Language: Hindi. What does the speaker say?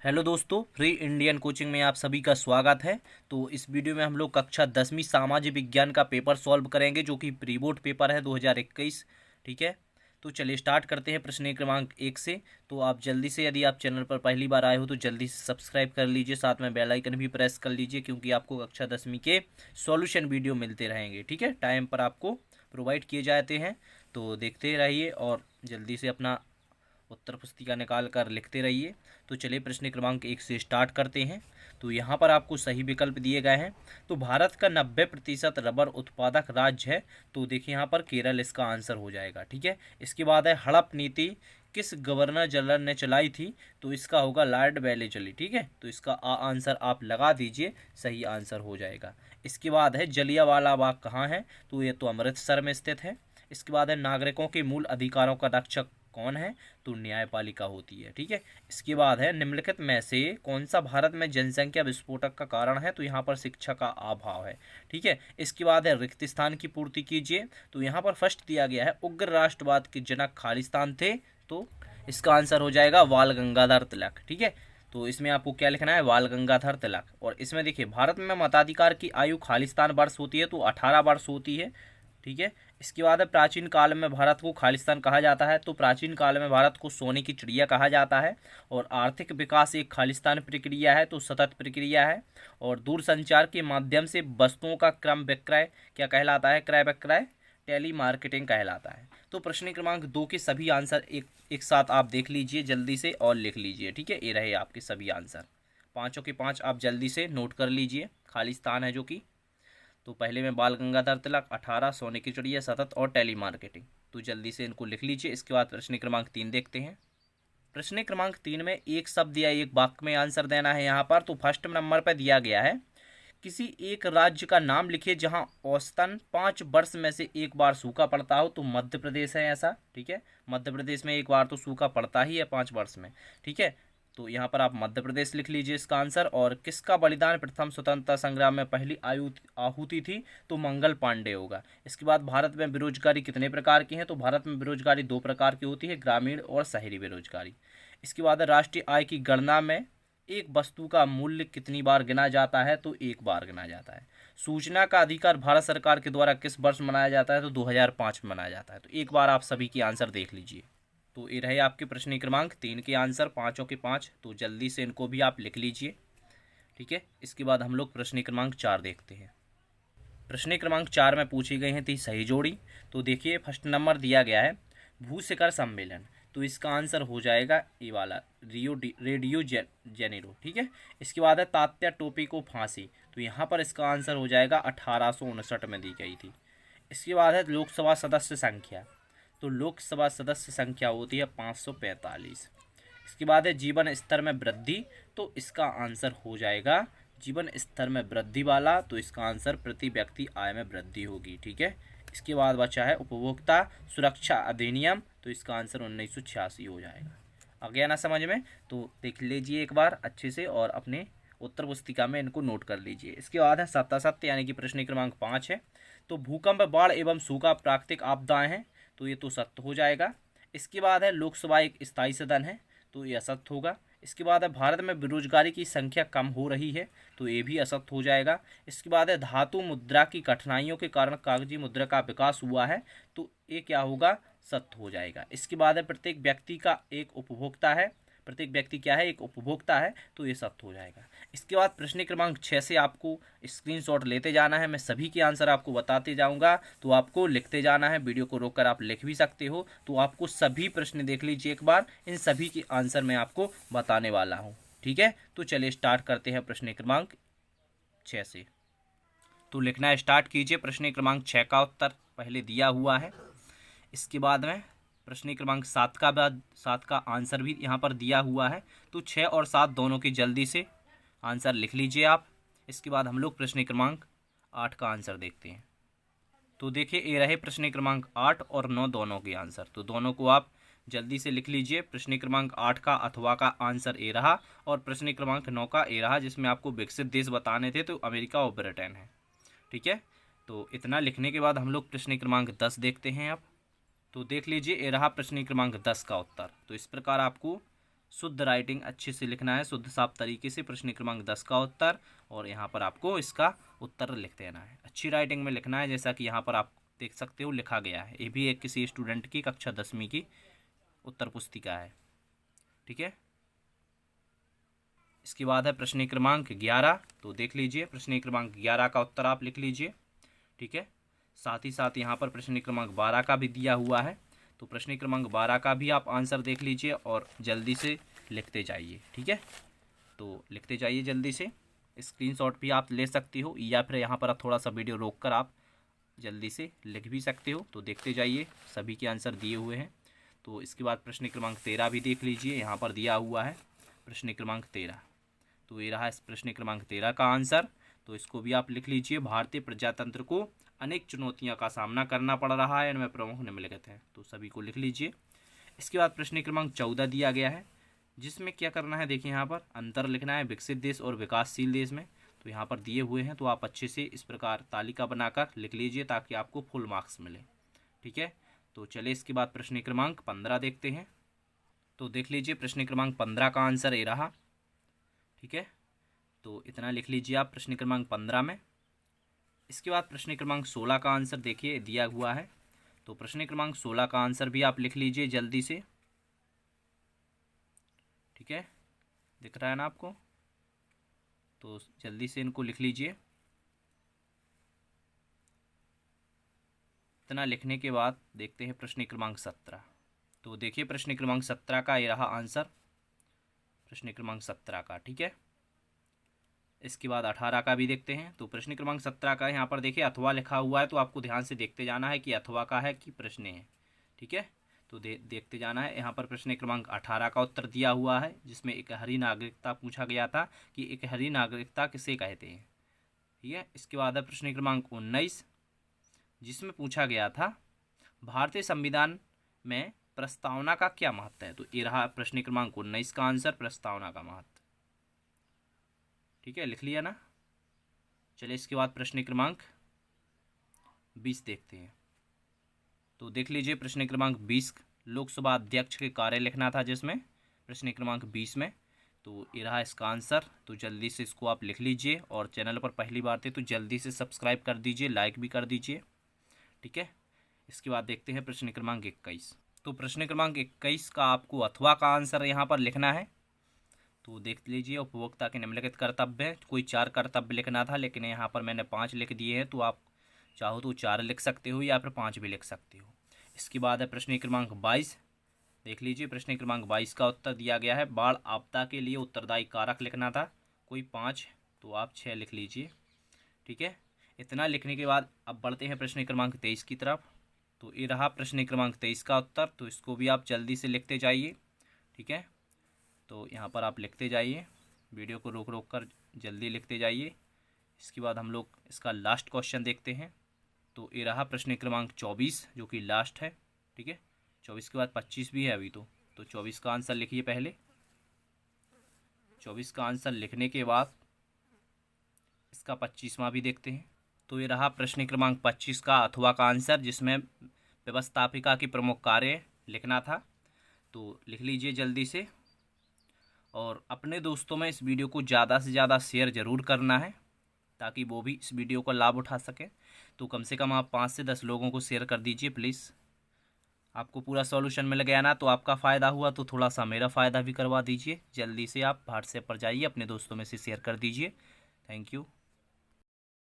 हेलो दोस्तों, फ्री इंडियन कोचिंग में आप सभी का स्वागत है। तो इस वीडियो में हम लोग कक्षा 10वीं सामाजिक विज्ञान का पेपर सॉल्व करेंगे, जो कि प्री बोर्ड पेपर है 2021। ठीक है, तो चलिए स्टार्ट करते हैं प्रश्न क्रमांक 1 से। तो आप जल्दी से, यदि आप चैनल पर पहली बार आए हो तो जल्दी से सब्सक्राइब कर लीजिए, साथ में बेल आइकन भी प्रेस कर लीजिए, क्योंकि आपको कक्षा 10वीं के सॉल्यूशन वीडियो मिलते रहेंगे। ठीक है, टाइम पर आपको प्रोवाइड किए जाते हैं। तो देखते रहिए और जल्दी से अपना उत्तर पुस्तिका निकाल कर लिखते रहिए। तो चलिए प्रश्न क्रमांक 1 से स्टार्ट करते हैं। तो यहाँ पर आपको सही विकल्प दिए गए हैं। तो भारत का 90% रबर उत्पादक राज्य है। तो देखिए यहाँ पर केरल इसका आंसर हो जाएगा। ठीक है, इसके बाद है हड़प नीति किस गवर्नर जनरल ने चलाई थी। तो इसका होगा लॉर्ड वेलेस्ली। ठीक है, तो इसका आंसर आप लगा दीजिए, सही आंसर हो जाएगा। इसके बाद है जलियांवाला बाग कहाँ है। तो ये तो अमृतसर में स्थित है। इसके बाद है नागरिकों के मूल अधिकारों का रक्षक कौन है। तो न्यायपालिका होती है। ठीक है, इसके बाद है निम्नलिखित में से कौन सा भारत में जनसंख्या विस्फोटक का कारण है। तो यहाँ पर शिक्षा का अभाव है। ठीक है, इसके बाद है रिक्त स्थान की पूर्ति कीजिए। तो यहाँ पर फर्स्ट दिया गया है उग्र राष्ट्रवाद के जनक खालिस्तान थे। तो इसका आंसर हो जाएगा बाल गंगाधर तिलक। ठीक है, तो इसमें आपको क्या लिखना है, बाल गंगाधर तिलक। और इसमें देखिए भारत में मताधिकार की आयु खालिस्तान वर्ष होती है, तो 18 वर्ष होती है। ठीक है, इसके बाद है प्राचीन काल में भारत को खालिस्तान कहा जाता है। तो प्राचीन काल में भारत को सोने की चिड़िया कहा जाता है। और आर्थिक विकास एक खालिस्तान प्रक्रिया है, तो सतत प्रक्रिया है। और दूरसंचार के माध्यम से वस्तुओं का क्रम विक्रय क्या कहलाता है, क्रय विक्रय टेली मार्केटिंग कहलाता है। तो प्रश्न क्रमांक 2 के सभी आंसर एक साथ आप देख लीजिए जल्दी से और लिख लीजिए। ठीक है, ये रहे आपके सभी आंसर, पाँचों के पाँच आप जल्दी से नोट कर लीजिए। खालिस्तान है जो कि, तो पहले में बाल गंगाधर तिलक, 18 सोने की चिड़िया, सतत और टेली मार्केटिंग। तो जल्दी से इनको लिख लीजिए। इसके बाद प्रश्न क्रमांक 3 देखते हैं। प्रश्न क्रमांक 3 में एक शब्द या एक वाक्य में आंसर देना है। यहाँ पर तो फर्स्ट नंबर पर दिया गया है, किसी एक राज्य का नाम लिखिए जहां औसतन 5 वर्ष में से एक बार सूखा पड़ता हो। तो मध्य प्रदेश है ऐसा। ठीक है, मध्य प्रदेश में एक बार तो सूखा पड़ता ही है 5 वर्ष में। ठीक है, तो यहाँ पर आप मध्य प्रदेश लिख लीजिए इसका आंसर। और किसका बलिदान प्रथम स्वतंत्रता संग्राम में पहली आहुति थी। तो मंगल पांडे होगा। इसके बाद भारत में बेरोजगारी कितने प्रकार की है। तो भारत में बेरोजगारी 2 प्रकार की होती है, ग्रामीण और शहरी बेरोजगारी। इसके बाद राष्ट्रीय आय की गणना में एक वस्तु का मूल्य कितनी बार गिना जाता है। तो एक बार गिना जाता है। सूचना का अधिकार भारत सरकार के द्वारा किस वर्ष मनाया जाता है। तो 2005 में मनाया जाता है। तो एक बार आप सभी की आंसर देख लीजिए। तो ये रहे आपके प्रश्न क्रमांक 3 के आंसर, पाँचों के पाँच। तो जल्दी से इनको भी आप लिख लीजिए। ठीक है, इसके बाद हम लोग प्रश्न क्रमांक 4 देखते हैं। प्रश्न क्रमांक 4 में पूछी गई है थी सही जोड़ी। तो देखिए फर्स्ट नंबर दिया गया है भू शिखर सम्मेलन। तो इसका आंसर हो जाएगा ये वाला, रेडियो जेनेरो। ठीक है, इसके बाद है तात्या टोपी को फांसी। तो यहाँ पर इसका आंसर हो जाएगा 1859 में दी गई थी। इसके बाद है लोकसभा सदस्य संख्या। तो लोकसभा सदस्य संख्या होती है 545। इसके बाद है जीवन स्तर में वृद्धि। तो इसका आंसर हो जाएगा जीवन स्तर में वृद्धि वाला। तो इसका आंसर प्रति व्यक्ति आय में वृद्धि होगी। ठीक है, इसके बाद बचा है उपभोक्ता सुरक्षा अधिनियम। तो इसका आंसर 1986 हो जाएगा। आ गया ना समझ में। तो देख लीजिए एक बार अच्छे से और अपने उत्तर पुस्तिका में इनको नोट कर लीजिए। इसके बाद है सत्यासत्य, यानी कि प्रश्न क्रमांक 5 है। तो भूकंप, बाढ़ एवं सूखा प्राकृतिक आपदाएं हैं। तो ये तो सत्य हो जाएगा। इसके बाद है लोकसभा एक स्थायी सदन है। तो ये असत्य होगा। इसके बाद है भारत में बेरोजगारी की संख्या कम हो रही है। तो ये भी असत्य हो जाएगा। इसके बाद है धातु मुद्रा की कठिनाइयों के कारण कागजी मुद्रा का विकास हुआ है। तो ये क्या होगा, सत्य हो जाएगा। इसके बाद है प्रत्येक व्यक्ति का एक उपभोक्ता है। प्रत्येक व्यक्ति क्या है, एक उपभोक्ता है। तो ये सत्य हो जाएगा। इसके बाद प्रश्न क्रमांक 6 से आपको स्क्रीनशॉट लेते जाना है। मैं सभी के आंसर आपको बताते जाऊंगा, तो आपको लिखते जाना है। वीडियो को रोककर आप लिख भी सकते हो। तो आपको सभी प्रश्न देख लीजिए एक बार, इन सभी के आंसर मैं आपको बताने वाला हूँ। ठीक है, तो चलिए स्टार्ट करते हैं प्रश्न क्रमांक 6 से। तो लिखना स्टार्ट कीजिए। प्रश्न क्रमांक 6 का उत्तर पहले दिया हुआ है। इसके बाद में प्रश्न क्रमांक 7 का आंसर भी यहाँ पर दिया हुआ है। तो 6 और 7 दोनों की जल्दी से आंसर लिख लीजिए आप। इसके बाद हम लोग प्रश्न क्रमांक 8 का आंसर देखते हैं। तो देखिए ये रहे प्रश्न क्रमांक 8 और 9 दोनों के आंसर। तो दोनों को आप जल्दी से लिख लीजिए। प्रश्न क्रमांक 8 का अथवा का आंसर ए रहा, और प्रश्न क्रमांक 9 का ए रहा, जिसमें आपको विकसित देश बताने थे। तो अमेरिका और ब्रिटेन है। ठीक है, तो इतना लिखने के बाद हम लोग प्रश्न क्रमांक 10 देखते हैं अब। तो देख लीजिए ये रहा प्रश्न क्रमांक 10 का उत्तर। तो इस प्रकार आपको शुद्ध राइटिंग अच्छे से लिखना है, शुद्ध साफ तरीके से। प्रश्न क्रमांक 10 का उत्तर, और यहाँ पर आपको इसका उत्तर लिख देना है। अच्छी राइटिंग में लिखना है, जैसा कि यहाँ पर आप देख सकते हो लिखा गया है। ये भी एक किसी स्टूडेंट की कक्षा 10वीं की उत्तर पुस्तिका है, ठीक है। इसके बाद है प्रश्न क्रमांक 11। तो देख लीजिए, प्रश्न क्रमांक 11 का उत्तर आप लिख लीजिए, ठीक है। साथ ही साथ यहाँ पर प्रश्न क्रमांक 12 का भी दिया हुआ है, तो प्रश्न क्रमांक 12 का भी आप आंसर देख लीजिए और जल्दी से लिखते जाइए, ठीक है। तो लिखते जाइए जल्दी से। स्क्रीनशॉट भी आप ले सकते हो, या फिर यहाँ पर आप थोड़ा सा वीडियो रोक कर आप जल्दी से लिख भी सकते हो। तो देखते जाइए, सभी के आंसर दिए हुए हैं। तो इसके बाद प्रश्न क्रमांक 13 भी देख लीजिए, यहाँ पर दिया हुआ है प्रश्न क्रमांक 13। तो ये रहा इस प्रश्न क्रमांक 13 का आंसर। तो इसको भी आप लिख लीजिए। भारतीय प्रजातंत्र को अनेक चुनौतियों का सामना करना पड़ रहा है, इनमें प्रमुख निम्नलिखित हैं। तो सभी को लिख लीजिए। इसके बाद प्रश्न क्रमांक 14 दिया गया है, जिसमें क्या करना है, देखिए यहाँ पर अंतर लिखना है विकसित देश और विकासशील देश में। तो यहाँ पर दिए हुए हैं, तो आप अच्छे से इस प्रकार तालिका बनाकर लिख लीजिए ताकि आपको फुल मार्क्स मिले, ठीक है। तो चलिए इसके बाद प्रश्न क्रमांक 15 देखते हैं। तो देख लीजिए, प्रश्न क्रमांक 15 का आंसर ये रहा, ठीक है। तो इतना लिख लीजिए आप प्रश्न क्रमांक 15 में। इसके बाद प्रश्न क्रमांक 16 का आंसर देखिए दिया हुआ है। तो प्रश्न क्रमांक 16 का आंसर भी आप लिख लीजिए जल्दी से, ठीक है। दिख रहा है ना आपको, तो जल्दी से इनको लिख लीजिए। इतना लिखने के बाद देखते हैं प्रश्न क्रमांक 17। तो देखिए प्रश्न क्रमांक 17 का ये रहा आंसर, प्रश्न क्रमांक 17 का, ठीक है। इसके बाद 18 का भी देखते हैं। तो प्रश्न क्रमांक 17 का यहाँ पर देखिए अथवा लिखा हुआ है, तो आपको ध्यान से देखते जाना है कि अथवा का है कि प्रश्न है, ठीक है। तो देखते जाना है। यहाँ पर प्रश्न क्रमांक 18 का उत्तर दिया हुआ है, जिसमें एकहरी नागरिकता पूछा गया था कि एकहरी नागरिकता किसे कहते हैं, ठीक है। इसके बाद है प्रश्न क्रमांक 19, जिसमें पूछा गया था भारतीय संविधान में प्रस्तावना का क्या महत्व है। तो ये रहा प्रश्न क्रमांक 19 का आंसर, प्रस्तावना का महत्व, ठीक है। लिख लिया ना। चलिए इसके बाद प्रश्न क्रमांक 20 देखते हैं। तो देख लीजिए प्रश्न क्रमांक 20 लोकसभा अध्यक्ष के कार्य लिखना था, जिसमें प्रश्न क्रमांक 20 में। तो ये रहा इसका आंसर। तो जल्दी से इसको आप लिख लीजिए, और चैनल पर पहली बार थे तो जल्दी से सब्सक्राइब कर दीजिए, लाइक भी कर दीजिए, ठीक है। इसके बाद देखते हैं प्रश्न क्रमांक 21। तो प्रश्न क्रमांक 21 का आपको अथवा का आंसर यहाँ पर लिखना है। तो देख लीजिए, उपभोक्ता के निम्नलिखित कर्तव्य, कोई 4 कर्तव्य लिखना था, लेकिन यहाँ पर मैंने 5 लिख दिए हैं। तो आप चाहो तो 4 लिख सकते हो या फिर 5 भी लिख सकते हो। इसके बाद है प्रश्न क्रमांक 22। देख लीजिए, प्रश्न क्रमांक 22 का उत्तर दिया गया है बाढ़ आपदा के लिए उत्तरदायी कारक लिखना था, कोई 5, तो आप 6 लिख लीजिए, ठीक है। इतना लिखने के बाद अब बढ़ते हैं प्रश्न क्रमांक 23 की तरफ। तो ये रहा प्रश्न क्रमांक 23 का उत्तर। तो इसको भी आप जल्दी से लिखते जाइए, ठीक है। तो यहाँ पर आप लिखते जाइए, वीडियो को रोक रोक कर जल्दी लिखते जाइए। इसके बाद हम लोग इसका लास्ट क्वेश्चन देखते हैं। तो ये रहा प्रश्न क्रमांक 24, जो कि लास्ट है, ठीक है। 24 के बाद 25 भी है अभी। तो 24 का आंसर लिखिए पहले। 24 का आंसर लिखने के बाद इसका 25वां भी देखते हैं। तो ये रहा प्रश्न क्रमांक 25 का अथवा का आंसर, जिसमें व्यवस्थापिका की प्रमुख कार्य लिखना था। तो लिख लीजिए जल्दी से, और अपने दोस्तों में इस वीडियो को ज़्यादा से ज़्यादा शेयर ज़रूर करना है, ताकि वो भी इस वीडियो का लाभ उठा सकें। तो कम से कम आप 5 से 10 लोगों को शेयर कर दीजिए प्लीज़। आपको पूरा सॉल्यूशन मिल गया ना, तो आपका फ़ायदा हुआ, तो थोड़ा सा मेरा फ़ायदा भी करवा दीजिए। जल्दी से आप व्हाट्सएप पर जाइए, अपने दोस्तों में से शेयर कर दीजिए। Thank you.